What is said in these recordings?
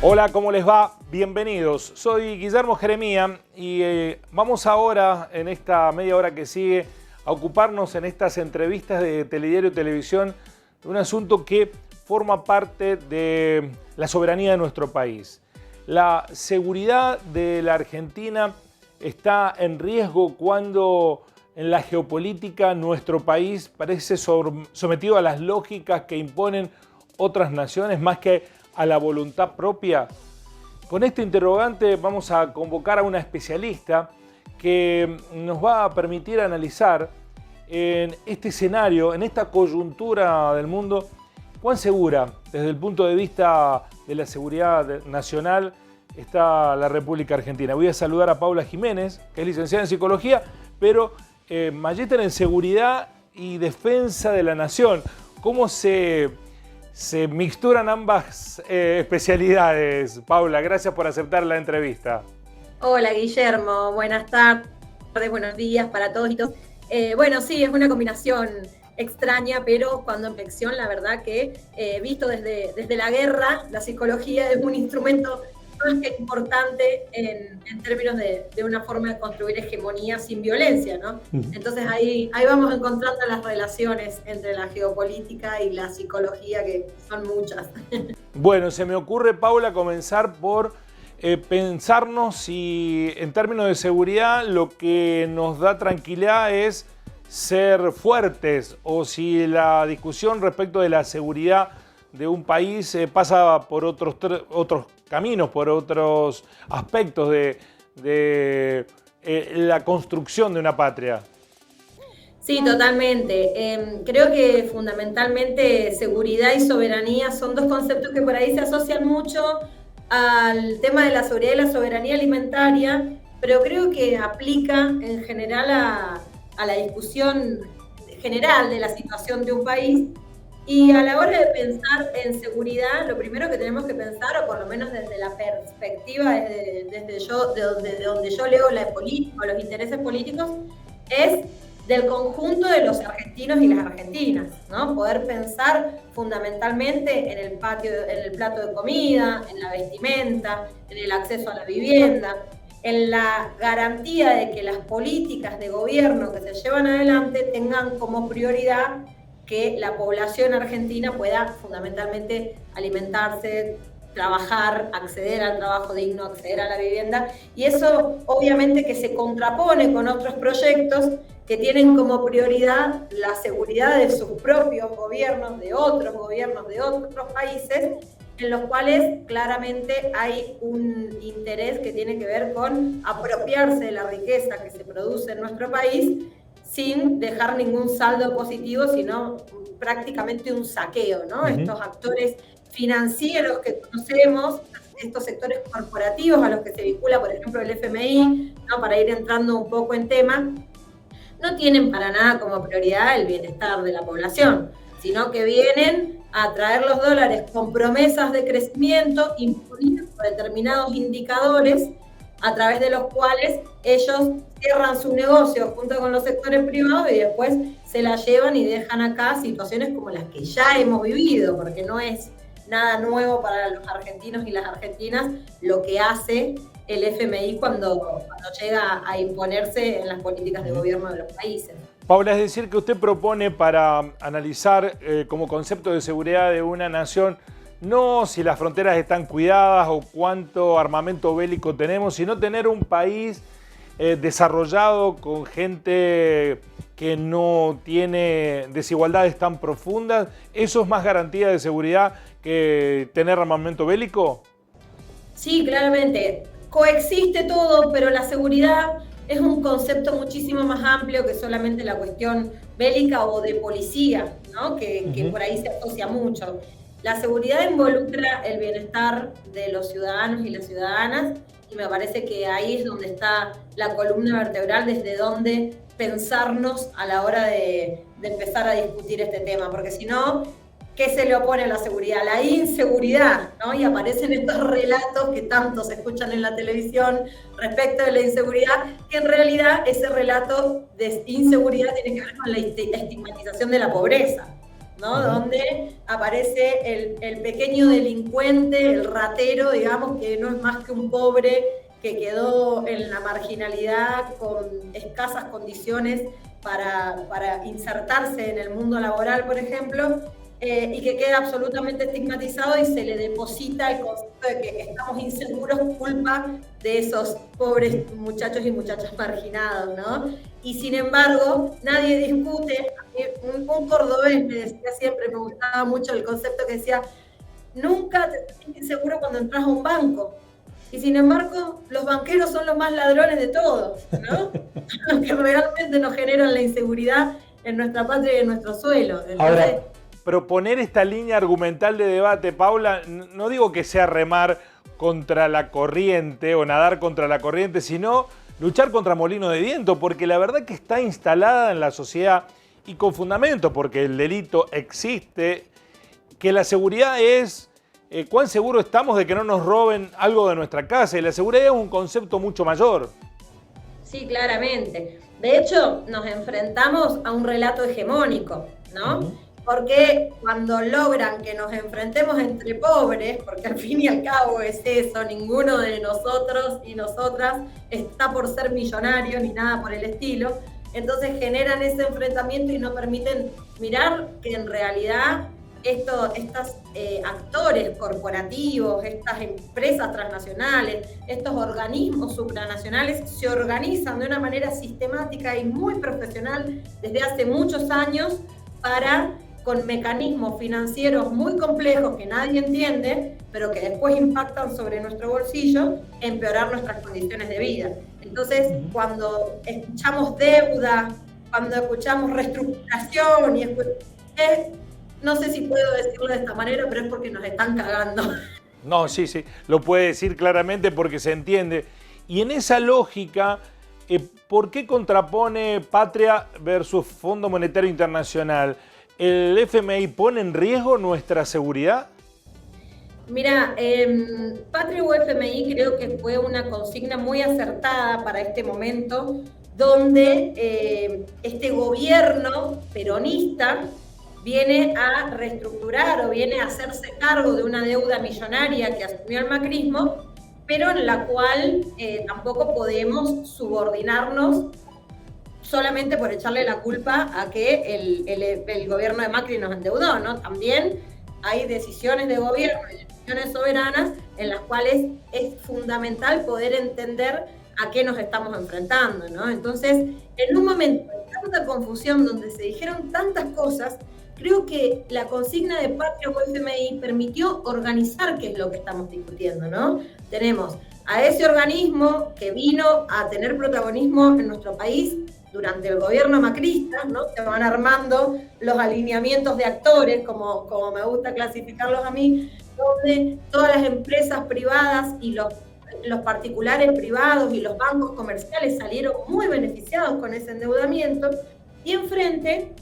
Hola, ¿cómo les va? Bienvenidos. Soy Guillermo Jeremía y vamos ahora, en esta media hora que sigue, a ocuparnos en estas entrevistas de Telediario Televisión de un asunto que forma parte de la soberanía de nuestro país. La seguridad de la Argentina está en riesgo cuando en la geopolítica nuestro país parece sometido a las lógicas que imponen otras naciones más que a la voluntad propia. Con este interrogante vamos a convocar a una especialista que nos va a permitir analizar en este escenario, en esta coyuntura del mundo, cuán segura desde el punto de vista de la seguridad nacional está la República Argentina. Voy a saludar a Paula Jiménez, que es licenciada en Psicología, pero magíster en Seguridad y Defensa de la Nación. ¿Cómo se mixturan ambas especialidades? Paula, gracias por aceptar la entrevista. Hola Guillermo, buenas tardes, buenos días para todos y todas. Bueno, sí, es una combinación extraña, pero cuando en ficción, la verdad que visto desde la guerra, la psicología es un instrumento más que importante en términos de una forma de construir hegemonía sin violencia, ¿no? Entonces ahí vamos encontrando las relaciones entre la geopolítica y la psicología, que son muchas. Bueno, se me ocurre, Paula, comenzar por pensarnos si en términos de seguridad lo que nos da tranquilidad es ser fuertes, o si la discusión respecto de la seguridad de un país pasa por otros caminos, por otros aspectos de la construcción de una patria. Sí, totalmente. Creo que fundamentalmente seguridad y soberanía son dos conceptos que por ahí se asocian mucho al tema de la seguridad y la soberanía alimentaria, pero creo que aplica en general a la discusión general de la situación de un país. Y a la hora de pensar en seguridad, lo primero que tenemos que pensar, o por lo menos desde la perspectiva, de donde yo leo la política o los intereses políticos, es del conjunto de los argentinos y las argentinas, ¿no? Poder pensar fundamentalmente en el plato de comida, en la vestimenta, en el acceso a la vivienda, en la garantía de que las políticas de gobierno que se llevan adelante tengan como prioridad que la población argentina pueda fundamentalmente alimentarse, trabajar, acceder al trabajo digno, acceder a la vivienda, y eso obviamente que se contrapone con otros proyectos que tienen como prioridad la seguridad de sus propios gobiernos, de otros países, en los cuales claramente hay un interés que tiene que ver con apropiarse de la riqueza que se produce en nuestro país sin dejar ningún saldo positivo, sino prácticamente un saqueo, ¿no? Estos actores financieros que conocemos, estos sectores corporativos a los que se vincula, por ejemplo, el FMI, ¿no? Para ir entrando un poco en tema, no tienen para nada como prioridad el bienestar de la población, sino que vienen a traer los dólares con promesas de crecimiento, imponiendo determinados indicadores a través de los cuales ellos cierran su negocio junto con los sectores privados y después se la llevan y dejan acá situaciones como las que ya hemos vivido, porque no es nada nuevo para los argentinos y las argentinas lo que hace el FMI cuando llega a imponerse en las políticas de gobierno de los países. Paula, es decir, que usted propone para analizar como concepto de seguridad de una nación no si las fronteras están cuidadas o cuánto armamento bélico tenemos, sino tener un país desarrollado con gente que no tiene desigualdades tan profundas. ¿Eso es más garantía de seguridad que tener armamento bélico? Sí, claramente. Coexiste todo, pero la seguridad es un concepto muchísimo más amplio que solamente la cuestión bélica o de policía, ¿no? Que por ahí se asocia mucho. La seguridad involucra el bienestar de los ciudadanos y las ciudadanas, y me parece que ahí es donde está la columna vertebral, desde donde pensarnos a la hora de empezar a discutir este tema, porque si no, ¿qué se le opone a la seguridad? La inseguridad, ¿no? Y aparecen estos relatos que tanto se escuchan en la televisión respecto de la inseguridad, que en realidad ese relato de inseguridad tiene que ver con la estigmatización de la pobreza, ¿no? Donde aparece el pequeño delincuente, el ratero, digamos, que no es más que un pobre que quedó en la marginalidad con escasas condiciones para insertarse en el mundo laboral, por ejemplo, y que queda absolutamente estigmatizado y se le deposita el concepto de que estamos inseguros culpa de esos pobres muchachos y muchachas marginados, ¿no? Y sin embargo, nadie discute. Un cordobés me decía siempre, me gustaba mucho el concepto que decía, nunca te sientes inseguro cuando entras a un banco. Y sin embargo, los banqueros son los más ladrones de todos, ¿no? Los que realmente nos generan la inseguridad en nuestra patria y en nuestro suelo. Entonces, ahora, proponer esta línea argumental de debate, Paula, no digo que sea remar contra la corriente o nadar contra la corriente, sino luchar contra molino de viento, porque la verdad que está instalada en la sociedad y con fundamento, porque el delito existe, que la seguridad es cuán seguro estamos de que no nos roben algo de nuestra casa, y la seguridad es un concepto mucho mayor. sí, claramente. De hecho, nos enfrentamos a un relato hegemónico, ¿no? Porque cuando logran que nos enfrentemos entre pobres, porque al fin y al cabo es eso, ninguno de nosotros y nosotras está por ser millonario ni nada por el estilo, entonces generan ese enfrentamiento y no permiten mirar que en realidad estos actores corporativos, estas empresas transnacionales, estos organismos supranacionales se organizan de una manera sistemática y muy profesional desde hace muchos años con mecanismos financieros muy complejos que nadie entiende, pero que después impactan sobre nuestro bolsillo, empeorar nuestras condiciones de vida. Entonces, cuando escuchamos deuda, cuando escuchamos reestructuración, no sé si puedo decirlo de esta manera, pero es porque nos están cagando. No, sí, lo puede decir claramente porque se entiende. Y en esa lógica, ¿por qué contrapone Patria versus Fondo Monetario Internacional? ¿El FMI pone en riesgo nuestra seguridad? Mira, Patria o FMI creo que fue una consigna muy acertada para este momento, donde este gobierno peronista viene a reestructurar o viene a hacerse cargo de una deuda millonaria que asumió el macrismo, pero en la cual tampoco podemos subordinarnos solamente por echarle la culpa a que el gobierno de Macri nos endeudó, ¿no? También hay decisiones de gobierno y decisiones soberanas en las cuales es fundamental poder entender a qué nos estamos enfrentando, ¿no? Entonces, en un momento de tanta confusión donde se dijeron tantas cosas, creo que la consigna de Patria o FMI permitió organizar qué es lo que estamos discutiendo, ¿no? Tenemos a ese organismo que vino a tener protagonismo en nuestro país durante el gobierno macrista, ¿no? Se van armando los alineamientos de actores, como me gusta clasificarlos a mí, donde todas las empresas privadas y los particulares privados y los bancos comerciales salieron muy beneficiados con ese endeudamiento, y enfrente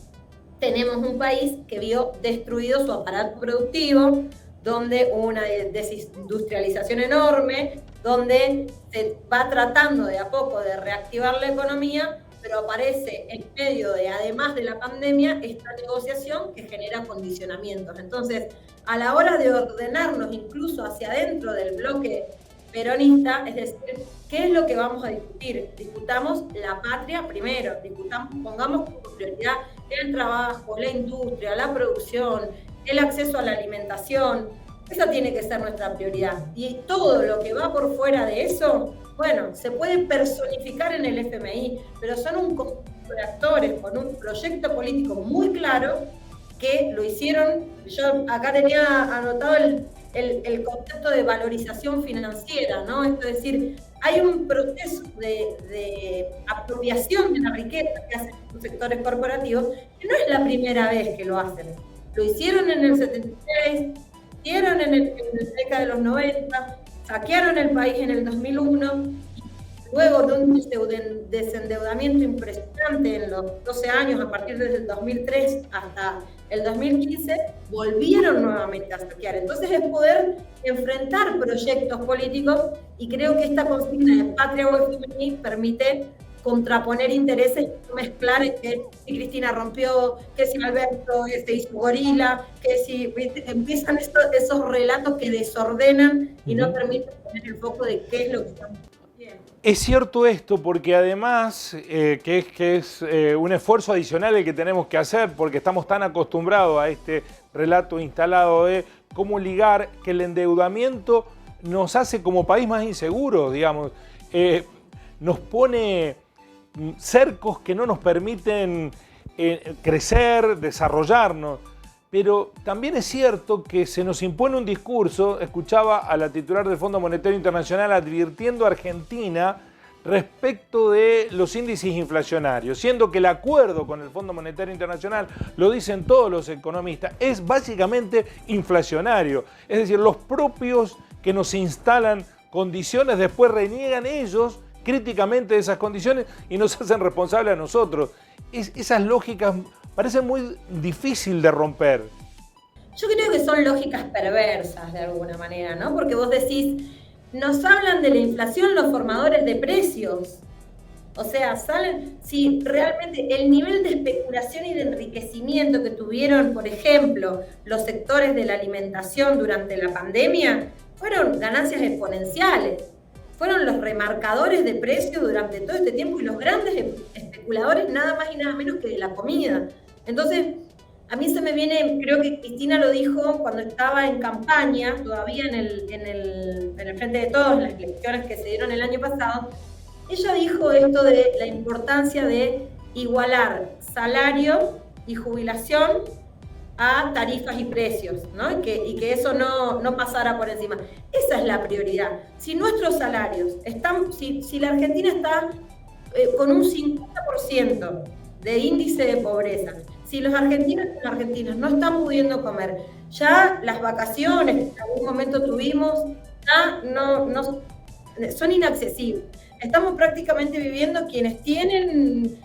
tenemos un país que vio destruido su aparato productivo, donde hubo una desindustrialización enorme, donde se va tratando de a poco de reactivar la economía, pero aparece en medio de, además de la pandemia, esta negociación que genera condicionamientos. Entonces, a la hora de ordenarnos incluso hacia adentro del bloque peronista, es decir, ¿qué es lo que vamos a discutir? Discutamos la patria primero, pongamos como prioridad el trabajo, la industria, la producción, el acceso a la alimentación. Esa tiene que ser nuestra prioridad. Y todo lo que va por fuera de eso, bueno, se puede personificar en el FMI, pero son un conjunto de actores con un proyecto político muy claro que lo hicieron. Yo acá tenía anotado el concepto de valorización financiera, ¿no? Esto es decir, hay un proceso de apropiación de la riqueza que hacen los sectores corporativos, que no es la primera vez que lo hacen. Lo hicieron en el 76, hicieron en la década de los 90, saquearon el país en el 2001, y luego de un desendeudamiento impresionante en los 12 años, a partir desde el 2003 hasta el 2015, volvieron nuevamente a saquear. Entonces es poder enfrentar proyectos políticos, y creo que esta consigna de Patria o FMI permite contraponer intereses, mezclar que si Cristina rompió, que si Alberto se hizo gorila, que si empiezan esos relatos que desordenan y no permiten poner el foco de qué es lo que estamos haciendo. Es cierto esto porque además que es un esfuerzo adicional el que tenemos que hacer porque estamos tan acostumbrados a este relato instalado de cómo ligar que el endeudamiento nos hace como país más inseguros, digamos, nos pone cercos que no nos permiten crecer, desarrollarnos. Pero también es cierto que se nos impone un discurso, escuchaba a la titular del Fondo Monetario Internacional advirtiendo a Argentina respecto de los índices inflacionarios, siendo que el acuerdo con el Fondo Monetario Internacional, lo dicen todos los economistas, es básicamente inflacionario. Es decir, los propios que nos instalan condiciones después reniegan ellos críticamente de esas condiciones y nos hacen responsables a nosotros. Esas lógicas parecen muy difícil de romper. Yo creo que son lógicas perversas de alguna manera, ¿no? Porque vos decís, nos hablan de la inflación los formadores de precios. O sea, si realmente el nivel de especulación y de enriquecimiento que tuvieron, por ejemplo, los sectores de la alimentación durante la pandemia, fueron ganancias exponenciales. Fueron los remarcadores de precios durante todo este tiempo y los grandes especuladores nada más y nada menos que de la comida. Entonces, a mí se me viene, creo que Cristina lo dijo cuando estaba en campaña, todavía en el Frente de Todos, en las elecciones que se dieron el año pasado, ella dijo esto de la importancia de igualar salario y jubilación a tarifas y precios, ¿no? Y que eso no pasara por encima. Esa es la prioridad. Si nuestros salarios están, si la Argentina está con un 50% de índice de pobreza, si los argentinos y las argentinas no están pudiendo comer, ya las vacaciones que en algún momento tuvimos ya no son inaccesibles. Estamos prácticamente viviendo quienes tienen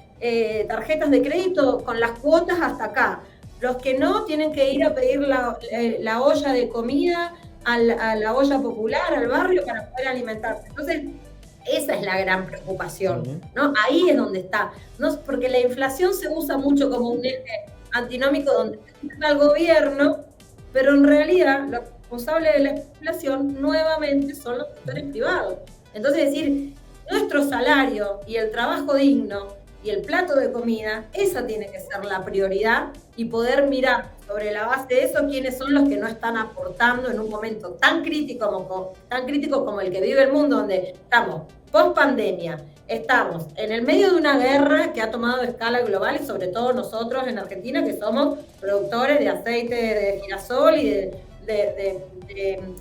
tarjetas de crédito con las cuotas hasta acá. Los que no tienen que ir a pedir la olla de comida a la olla popular, al barrio, para poder alimentarse. Entonces, esa es la gran preocupación, ¿no? Ahí es donde está. ¿No? Porque la inflación se usa mucho como un eje antinómico donde está el gobierno, pero en realidad los responsables de la inflación nuevamente son los sectores privados. Entonces, decir, nuestro salario y el trabajo digno y el plato de comida, esa tiene que ser la prioridad y poder mirar sobre la base de eso quiénes son los que no están aportando en un momento tan crítico como el que vive el mundo, donde estamos post pandemia, estamos en el medio de una guerra que ha tomado escala global y sobre todo nosotros en Argentina que somos productores de aceite de girasol y de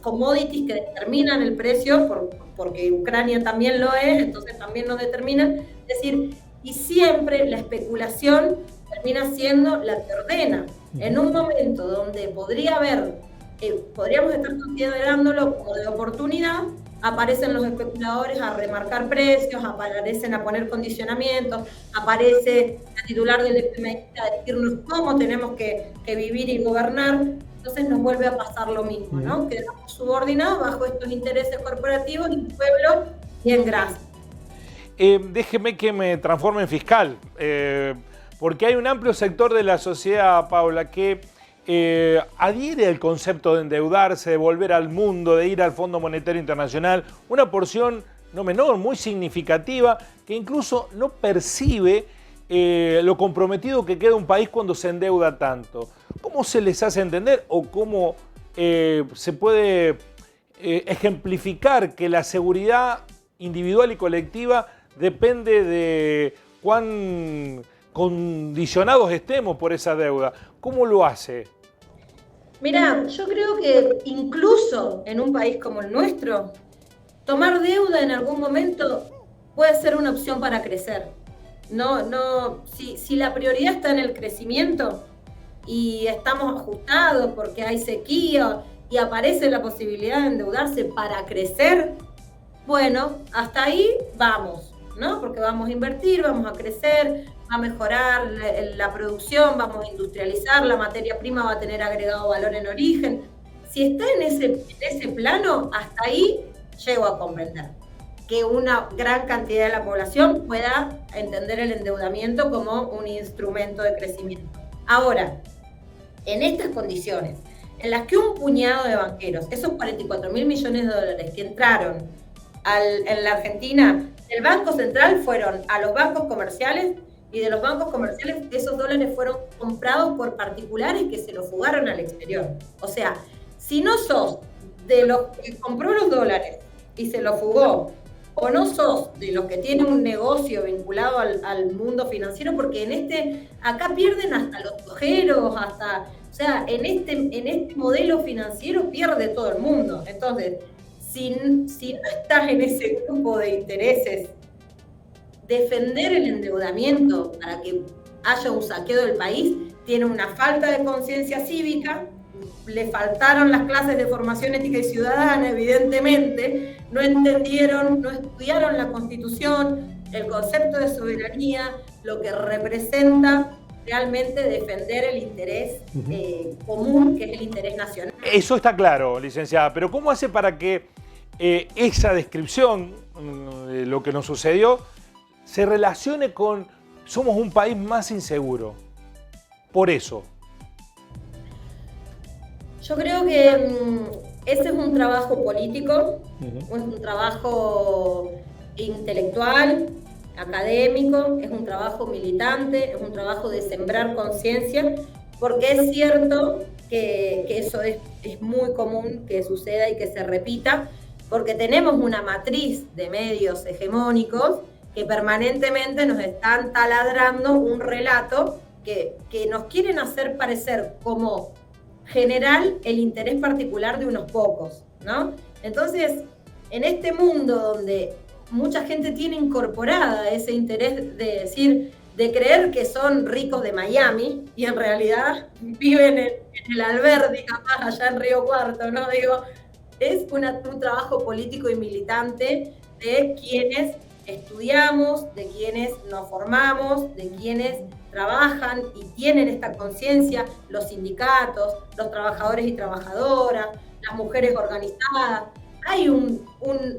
commodities que determinan el precio porque Ucrania también lo es, entonces también nos determinan, es decir, y siempre la especulación termina siendo la que ordena. En un momento donde podríamos estar considerándolo como de oportunidad, aparecen los especuladores a remarcar precios, aparecen a poner condicionamientos, aparece la titular del FMI a decirnos cómo tenemos que vivir y gobernar. Entonces nos vuelve a pasar lo mismo, ¿no? Quedamos subordinados bajo estos intereses corporativos y el pueblo bien grasa. Déjeme que me transforme en fiscal, porque hay un amplio sector de la sociedad, Paula, que adhiere al concepto de endeudarse, de volver al mundo, de ir al Fondo Monetario Internacional, una porción no menor, muy significativa, que incluso no percibe lo comprometido que queda un país cuando se endeuda tanto. ¿Cómo se les hace entender o cómo se puede ejemplificar que la seguridad individual y colectiva depende de cuán condicionados estemos por esa deuda? ¿Cómo lo hace? Mirá, yo creo que incluso en un país como el nuestro, tomar deuda en algún momento puede ser una opción para crecer. Si la prioridad está en el crecimiento y estamos ajustados porque hay sequía y aparece la posibilidad de endeudarse para crecer, bueno, hasta ahí vamos, ¿no? Porque vamos a invertir, vamos a crecer, va a mejorar la producción, vamos a industrializar, la materia prima va a tener agregado valor en origen. Si está en ese plano, hasta ahí llego a comprender. que una gran cantidad de la población pueda entender el endeudamiento como un instrumento de crecimiento. Ahora, en estas condiciones, en las que un puñado de banqueros, esos 44.000 millones de dólares que entraron en la Argentina, el Banco Central fueron a los bancos comerciales, y de los bancos comerciales esos dólares fueron comprados por particulares que se los fugaron al exterior. O sea, si no sos de los que compró los dólares y se los fugó, o no sos de los que tienen un negocio vinculado al mundo financiero, porque acá pierden hasta los tojeros, o sea, en este modelo financiero pierde todo el mundo. Entonces, si no estás en ese grupo de intereses, defender el endeudamiento para que haya un saqueo del país tiene una falta de conciencia cívica, le faltaron las clases de formación ética y ciudadana, evidentemente, no entendieron, no estudiaron la Constitución, el concepto de soberanía, lo que representa realmente defender el interés común, que es el interés nacional. Eso está claro, licenciada, pero ¿cómo hace para que esa descripción de lo que nos sucedió se relacione con somos un país más inseguro? Por eso. Yo creo que ese es un trabajo político, es un trabajo intelectual, académico, es un trabajo militante, es un trabajo de sembrar conciencia, porque es cierto que eso es muy común que suceda y que se repita, porque tenemos una matriz de medios hegemónicos que permanentemente nos están taladrando un relato que nos quieren hacer parecer como general el interés particular de unos pocos, ¿no? Entonces, en este mundo donde mucha gente tiene incorporada ese interés de decir, de creer que son ricos de Miami y en realidad viven en el Alberdi, capaz allá en Río Cuarto, ¿no? Digo, es un trabajo político y militante de quienes estudiamos, de quienes nos formamos, de quienes trabajan y tienen esta conciencia, los sindicatos, los trabajadores y trabajadoras, las mujeres organizadas. Hay un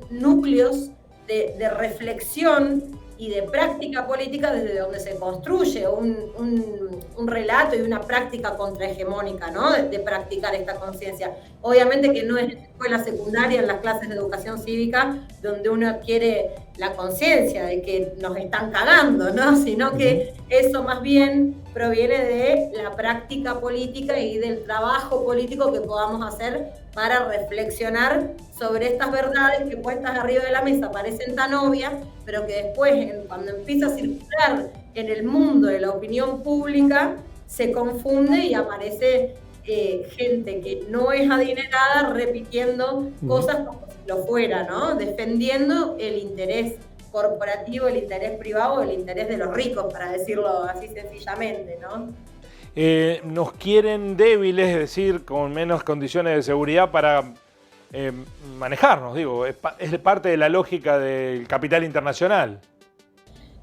núcleos de reflexión y de práctica política desde donde se construye un relato y una práctica contrahegemónica, ¿no? De practicar esta conciencia. Obviamente que no es en la escuela secundaria, en las clases de educación cívica, donde uno adquiere la conciencia de que nos están cagando, ¿no? Sino que eso más bien proviene de la práctica política y del trabajo político que podamos hacer para reflexionar sobre estas verdades que puestas arriba de la mesa parecen tan obvias, pero que después, cuando empieza a circular en el mundo de la opinión pública, se confunde y aparece gente que no es adinerada repitiendo cosas como si lo fuera, ¿no? Defendiendo el interés corporativo, el interés privado, el interés de los ricos, para decirlo así sencillamente, ¿no? Nos quieren débiles, es decir, con menos condiciones de seguridad para manejarnos, digo, es parte de la lógica del capital internacional.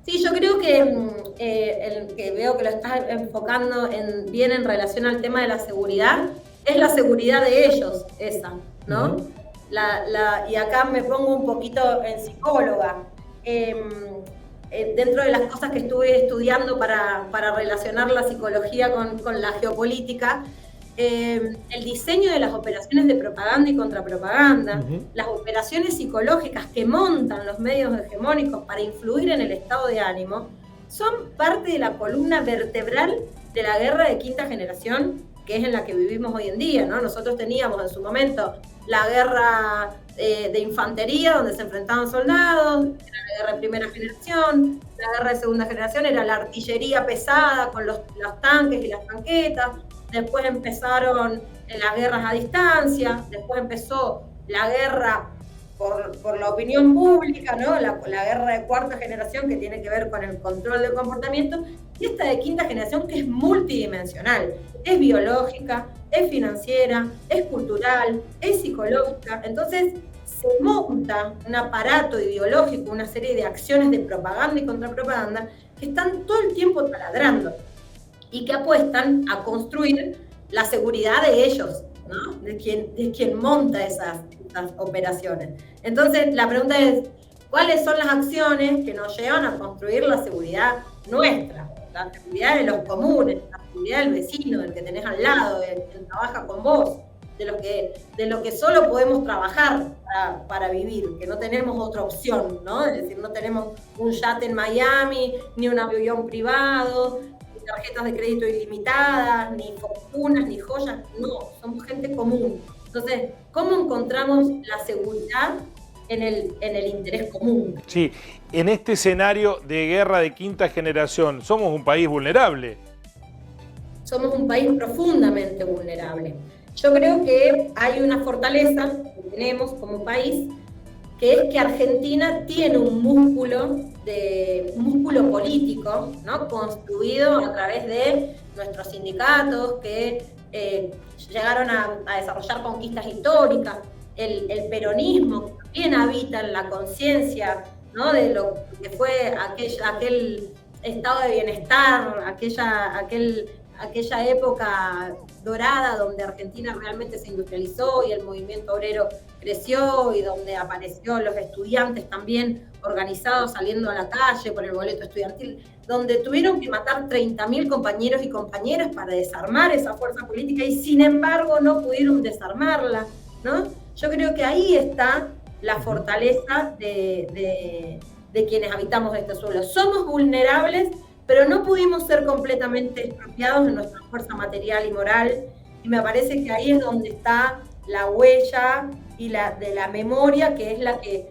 Sí, yo creo que el que veo que lo estás enfocando bien en relación al tema de la seguridad, es la seguridad de ellos, esa, ¿no? Y acá me pongo un poquito en psicóloga. Dentro de las cosas que estuve estudiando para relacionar la psicología con la geopolítica, el diseño de las operaciones de propaganda y contrapropaganda, las operaciones psicológicas que montan los medios hegemónicos para influir en el estado de ánimo, son parte de la columna vertebral de la guerra de quinta generación, que es en la que vivimos hoy en día, ¿no? Nosotros teníamos en su momento la guerra de infantería, donde se enfrentaban soldados, era la guerra de primera generación, la guerra de segunda generación era la artillería pesada con los tanques y las tanquetas, después empezaron las guerras a distancia, después empezó la guerra por la opinión pública, ¿no? La guerra de cuarta generación, que tiene que ver con el control del comportamiento, y esta de quinta generación, que es multidimensional, es biológica, es financiera, es cultural, es psicológica. Entonces se monta un aparato ideológico, una serie de acciones de propaganda y contrapropaganda que están todo el tiempo taladrando y que apuestan a construir la seguridad de ellos, ¿no? De quien monta esas operaciones. Entonces la pregunta es, cuáles son las acciones que nos llevan a construir la seguridad nuestra, la seguridad de los comunes, la seguridad del vecino, del que tenés al lado, del que trabaja con vos, de lo que solo podemos trabajar para vivir, que no tenemos otra opción, ¿no? Es decir, no tenemos un yate en Miami, ni un avión privado, ni tarjetas de crédito ilimitadas, ni fortunas, ni joyas, no, somos gente común. Entonces, ¿cómo encontramos la seguridad en el interés común? Sí, en este escenario de guerra de quinta generación, somos un país vulnerable. Somos un país profundamente vulnerable. Yo creo que hay una fortaleza que tenemos como país, que es que Argentina tiene un músculo político, ¿no? Construido a través de nuestros sindicatos que llegaron a desarrollar conquistas históricas, el peronismo que también habita en la conciencia, ¿no? De lo que fue aquel estado de bienestar, aquella época dorada donde Argentina realmente se industrializó y el movimiento obrero creció y donde aparecieron los estudiantes también organizados saliendo a la calle por el boleto estudiantil, donde tuvieron que matar 30.000 compañeros y compañeras para desarmar esa fuerza política y sin embargo no pudieron desarmarla, ¿no? Yo creo que ahí está la fortaleza de quienes habitamos este suelo. Somos vulnerables, pero no pudimos ser completamente expropiados de nuestra fuerza material y moral, y me parece que ahí es donde está la huella y de la memoria, que es la que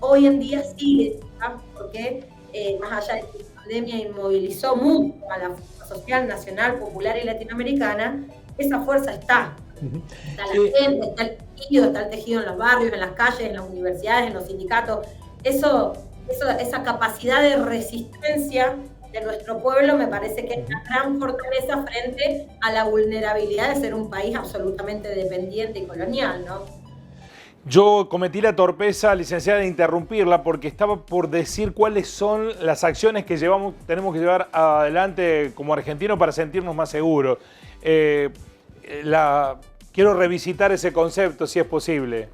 hoy en día sigue, ¿no? Porque más allá de que la pandemia inmovilizó mucho a la fuerza social, nacional, popular y latinoamericana, esa fuerza está. Está la gente, está el tejido en los barrios, en las calles, en las universidades, en los sindicatos. Esa capacidad de resistencia de nuestro pueblo me parece que es una gran fortaleza frente a la vulnerabilidad de ser un país absolutamente dependiente y colonial, ¿no? Yo cometí la torpeza, licenciada, de interrumpirla porque estaba por decir cuáles son las acciones que tenemos que llevar adelante como argentinos para sentirnos más seguros. Quiero revisitar ese concepto, si es posible.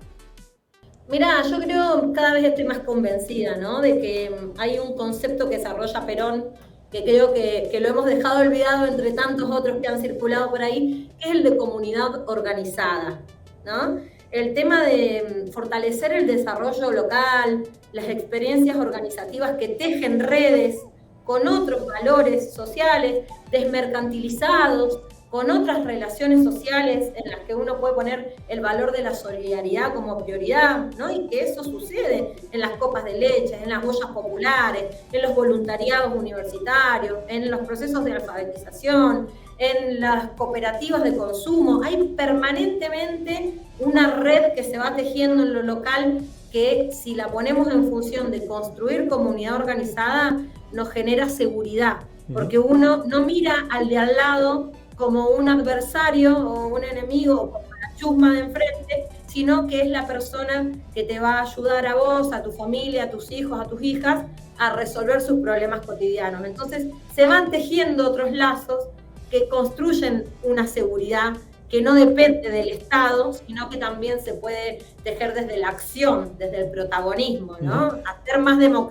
Mirá, yo creo, cada vez estoy más convencida, ¿no? De que hay un concepto que desarrolla Perón, que creo que lo hemos dejado olvidado entre tantos otros que han circulado por ahí, que es el de comunidad organizada, ¿no? El tema de fortalecer el desarrollo local, las experiencias organizativas que tejen redes con otros valores sociales, desmercantilizados, con otras relaciones sociales en las que uno puede poner el valor de la solidaridad como prioridad, ¿no? Y que eso sucede en las copas de leche, en las ollas populares, en los voluntariados universitarios, en los procesos de alfabetización, en las cooperativas de consumo. Hay permanentemente una red que se va tejiendo en lo local que, si la ponemos en función de construir comunidad organizada, nos genera seguridad, porque uno no mira al de al lado como un adversario o un enemigo o como la chusma de enfrente, sino que es la persona que te va a ayudar a vos, a tu familia, a tus hijos, a tus hijas, a resolver sus problemas cotidianos. Entonces se van tejiendo otros lazos que construyen una seguridad que no depende del Estado, sino que también se puede tejer desde la acción, desde el protagonismo, ¿no? Hacer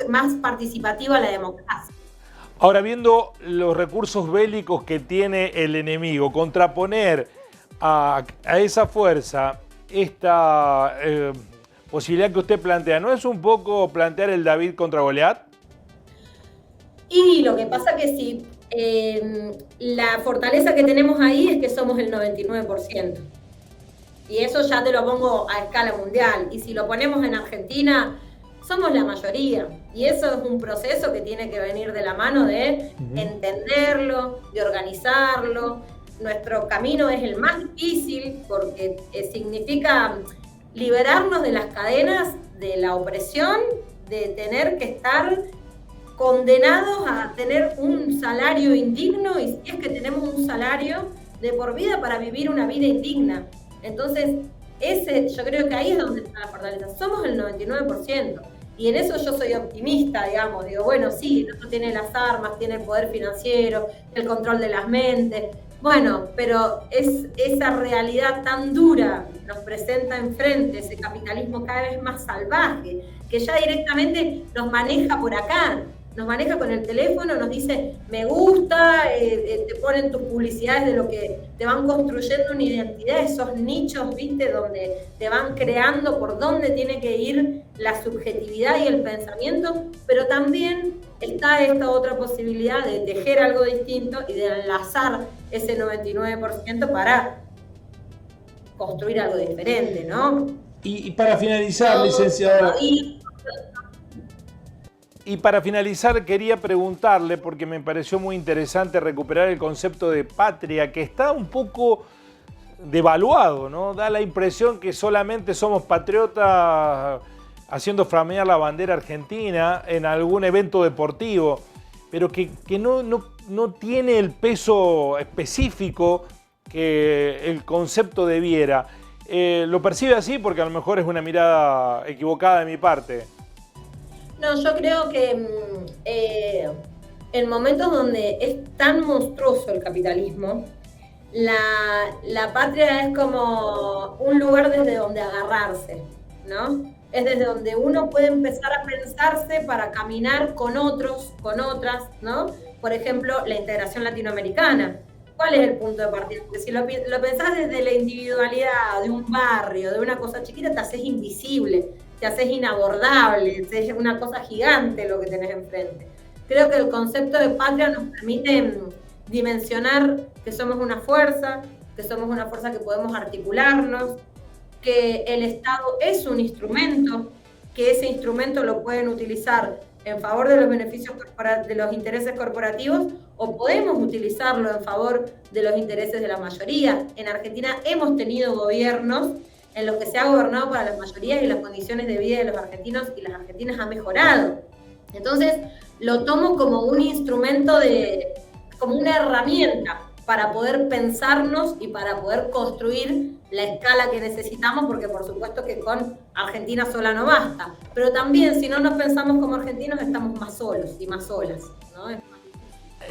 más participativa la democracia. Ahora, viendo los recursos bélicos que tiene el enemigo, contraponer a esa fuerza esta posibilidad que usted plantea, ¿no es un poco plantear el David contra Goliat? Y lo que pasa que sí, la fortaleza que tenemos ahí es que somos el 99%. Y eso ya te lo pongo a escala mundial. Y si lo ponemos en Argentina, somos la mayoría. Y eso es un proceso que tiene que venir de la mano de entenderlo, de organizarlo. Nuestro camino es el más difícil porque significa liberarnos de las cadenas de la opresión, de tener que estar condenados a tener un salario indigno, y si es que tenemos un salario de por vida para vivir una vida indigna. Entonces, yo creo que ahí es donde está la fortaleza. Somos el 99%. Y en eso yo soy optimista, digamos. Digo, bueno, sí, el otro tiene las armas, tiene el poder financiero, el control de las mentes, Bueno, pero es esa realidad tan dura nos presenta enfrente, ese capitalismo cada vez más salvaje, que ya directamente nos maneja por acá, nos maneja con el teléfono, nos dice me gusta, te ponen tus publicidades de lo que te van construyendo una identidad, esos nichos, viste, donde te van creando por dónde tiene que ir la subjetividad y el pensamiento, pero también está esta otra posibilidad de tejer algo distinto y de enlazar ese 99% para construir algo diferente, ¿no? Y para finalizar, licenciada... Y para finalizar quería preguntarle, porque me pareció muy interesante recuperar el concepto de patria, que está un poco devaluado, ¿no? Da la impresión que solamente somos patriotas haciendo flamear la bandera argentina en algún evento deportivo, pero que no tiene el peso específico que el concepto debiera. ¿Lo percibe así? Porque a lo mejor es una mirada equivocada de mi parte. No, yo creo que en momentos donde es tan monstruoso el capitalismo, la patria es como un lugar desde donde agarrarse, ¿no? Es desde donde uno puede empezar a pensarse para caminar con otros, con otras, ¿no? Por ejemplo, la integración latinoamericana. ¿Cuál es el punto de partida? Porque si lo pensás desde la individualidad de un barrio, de una cosa chiquita, te haces invisible, te haces inabordable, te haces una cosa gigante lo que tenés enfrente. Creo que el concepto de patria nos permite dimensionar que somos una fuerza que podemos articularnos, que el Estado es un instrumento, que ese instrumento lo pueden utilizar en favor de los beneficios de los intereses corporativos o podemos utilizarlo en favor de los intereses de la mayoría. En Argentina hemos tenido gobiernos en los que se ha gobernado para las mayorías y las condiciones de vida de los argentinos y las argentinas ha mejorado. Entonces, lo tomo como un instrumento, como una herramienta para poder pensarnos y para poder construir la escala que necesitamos, porque por supuesto que con Argentina sola no basta. Pero también, si no nos pensamos como argentinos, estamos más solos y más solas, ¿no?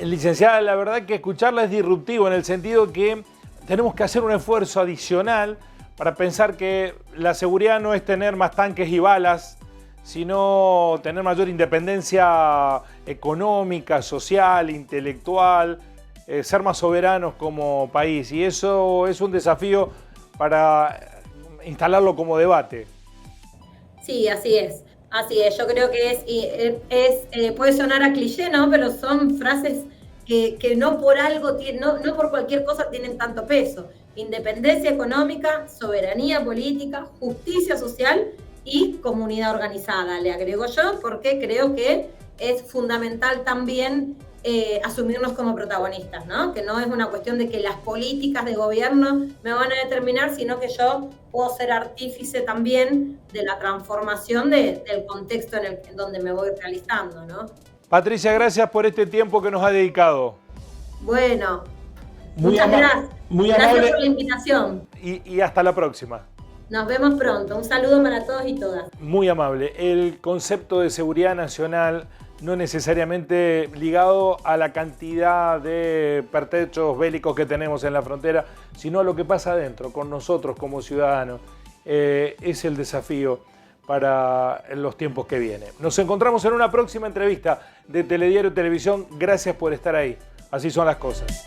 Licenciada, la verdad que escucharla es disruptivo en el sentido que tenemos que hacer un esfuerzo adicional para pensar que la seguridad no es tener más tanques y balas, sino tener mayor independencia económica, social, intelectual, ser más soberanos como país. Y eso es un desafío para instalarlo como debate. Sí, así es. Así es. Yo creo que puede sonar a cliché, ¿no? Pero son frases que no por algo, no por cualquier cosa tienen tanto peso. Independencia económica, soberanía política, justicia social y comunidad organizada, le agrego yo, porque creo que es fundamental también asumirnos como protagonistas, ¿no? Que no es una cuestión de que las políticas de gobierno me van a determinar, sino que yo puedo ser artífice también de la transformación del contexto en donde me voy realizando, ¿no? Patricia, gracias por este tiempo que nos ha dedicado. Bueno, muchas gracias. Muy gracias amable. por la invitación. Y hasta la próxima. Nos vemos pronto. Un saludo para todos y todas. Muy amable. El concepto de seguridad nacional no necesariamente ligado a la cantidad de pertrechos bélicos que tenemos en la frontera, sino a lo que pasa adentro, con nosotros como ciudadanos. Es el desafío para los tiempos que vienen. Nos encontramos en una próxima entrevista de Telediario Televisión. Gracias por estar ahí. Así son las cosas.